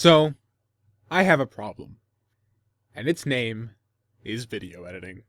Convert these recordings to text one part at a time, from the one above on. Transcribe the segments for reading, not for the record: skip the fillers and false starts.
So, I have a problem, and its name is video editing.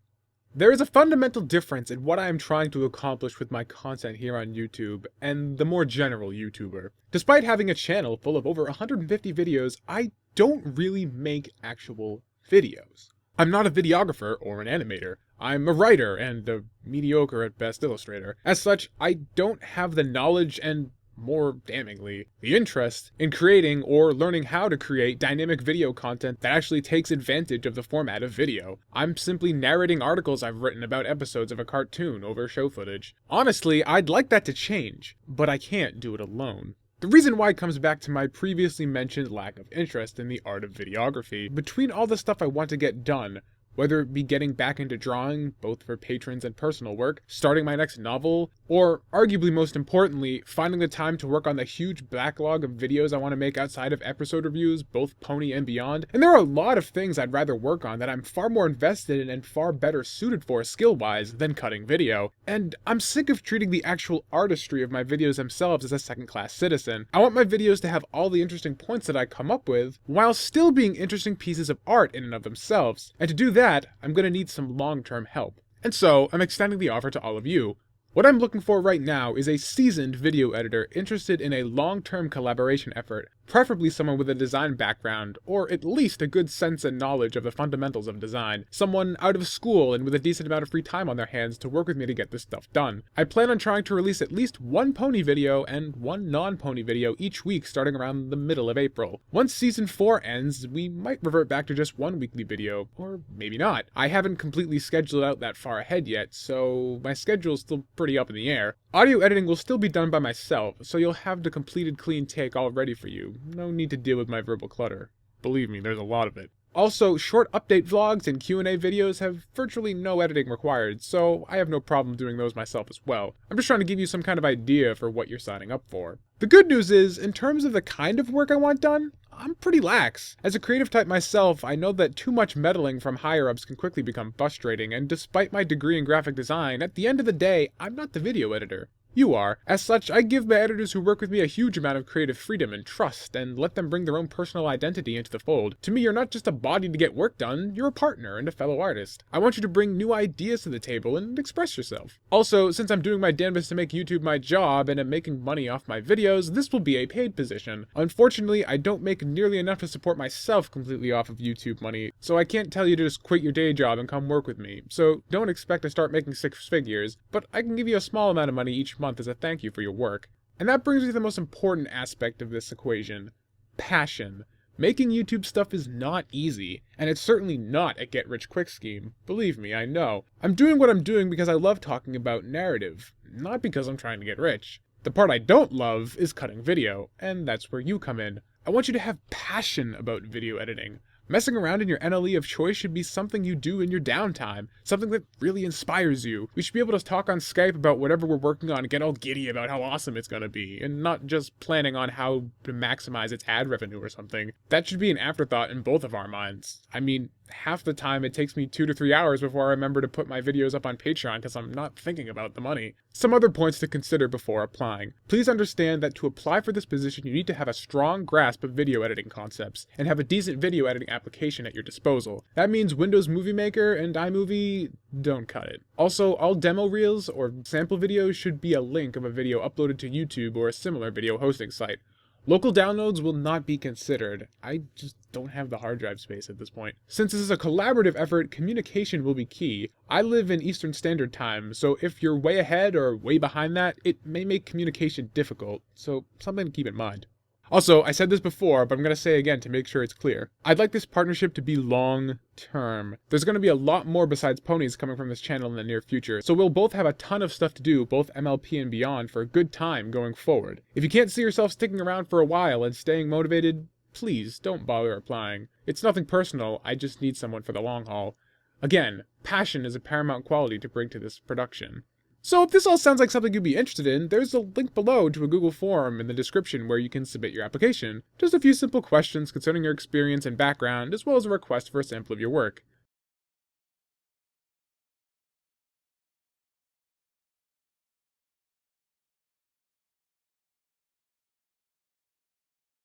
There is a fundamental difference in what I am trying to accomplish with my content here on YouTube and the more general YouTuber. Despite having a channel full of over 150 videos, I don't really make actual videos. I'm not a videographer or an animator. I'm a writer and a mediocre at best illustrator. As such, I don't have the knowledge and, more damningly, the interest in creating or learning how to create dynamic video content that actually takes advantage of the format of video. I'm simply narrating articles I've written about episodes of a cartoon over show footage. Honestly, I'd like that to change, but I can't do it alone. The reason why comes back to my previously mentioned lack of interest in the art of videography. Between all the stuff I want to get done, whether it be getting back into drawing, both for patrons and personal work, starting my next novel, or, arguably most importantly, finding the time to work on the huge backlog of videos I want to make outside of episode reviews, both pony and beyond. And there are a lot of things I'd rather work on that I'm far more invested in and far better suited for skill-wise than cutting video. And I'm sick of treating the actual artistry of my videos themselves as a second-class citizen. I want my videos to have all the interesting points that I come up with, while still being interesting pieces of art in and of themselves. And to do that, I'm going to need some long-term help. And so, I'm extending the offer to all of you. What I'm looking for right now is a seasoned video editor interested in a long-term collaboration effort, preferably someone with a design background, or at least a good sense and knowledge of the fundamentals of design. Someone out of school and with a decent amount of free time on their hands to work with me to get this stuff done. I plan on trying to release at least one pony video and one non-pony video each week starting around the middle of April. Once season 4 ends, we might revert back to just one weekly video, or maybe not. I haven't completely scheduled out that far ahead yet, so my schedule's still pretty up in the air. Audio editing will still be done by myself, so you'll have the completed clean take all ready for you. No need to deal with my verbal clutter. Believe me, there's a lot of it. Also, short update vlogs and Q&A videos have virtually no editing required, so I have no problem doing those myself as well. I'm just trying to give you some kind of idea for what you're signing up for. The good news is, in terms of the kind of work I want done, I'm pretty lax. As a creative type myself, I know that too much meddling from higher-ups can quickly become frustrating, and despite my degree in graphic design, at the end of the day, I'm not the video editor. You are. As such, I give my editors who work with me a huge amount of creative freedom and trust, and let them bring their own personal identity into the fold. To me, you're not just a body to get work done, you're a partner and a fellow artist. I want you to bring new ideas to the table and express yourself. Also, since I'm doing my damnedest to make YouTube my job and am making money off my videos, this will be a paid position. Unfortunately, I don't make nearly enough to support myself completely off of YouTube money, so I can't tell you to just quit your day job and come work with me. So don't expect to start making 6 figures, but I can give you a small amount of money each month as a thank you for your work. And that brings me to the most important aspect of this equation: passion. Making YouTube stuff is not easy, and it's certainly not a get-rich-quick scheme. Believe me, I know. I'm doing what I'm doing because I love talking about narrative, not because I'm trying to get rich. The part I don't love is cutting video, and that's where you come in. I want you to have passion about video editing. Messing around in your NLE of choice should be something you do in your downtime, something that really inspires you. We should be able to talk on Skype about whatever we're working on and get all giddy about how awesome it's gonna be, and not just planning on how to maximize its ad revenue or something. That should be an afterthought in both of our minds. I mean, half the time it takes me 2 to 3 hours before I remember to put my videos up on Patreon because I'm not thinking about the money. Some other points to consider before applying. Please understand that to apply for this position you need to have a strong grasp of video editing concepts, and have a decent video editing application at your disposal. That means Windows Movie Maker and iMovie, don't cut it. Also, all demo reels or sample videos should be a link of a video uploaded to YouTube or a similar video hosting site. Local downloads will not be considered. I just don't have the hard drive space at this point. Since this is a collaborative effort, communication will be key. I live in Eastern Standard Time, so if you're way ahead or way behind that, it may make communication difficult, so something to keep in mind. Also, I said this before, but I'm going to say again to make sure it's clear. I'd like this partnership to be long-term. There's going to be a lot more besides ponies coming from this channel in the near future, so we'll both have a ton of stuff to do, both MLP and beyond, for a good time going forward. If you can't see yourself sticking around for a while and staying motivated, please don't bother applying. It's nothing personal, I just need someone for the long haul. Again, passion is a paramount quality to bring to this production. So if this all sounds like something you'd be interested in, there's a link below to a Google form in the description where you can submit your application. Just a few simple questions concerning your experience and background, as well as a request for a sample of your work.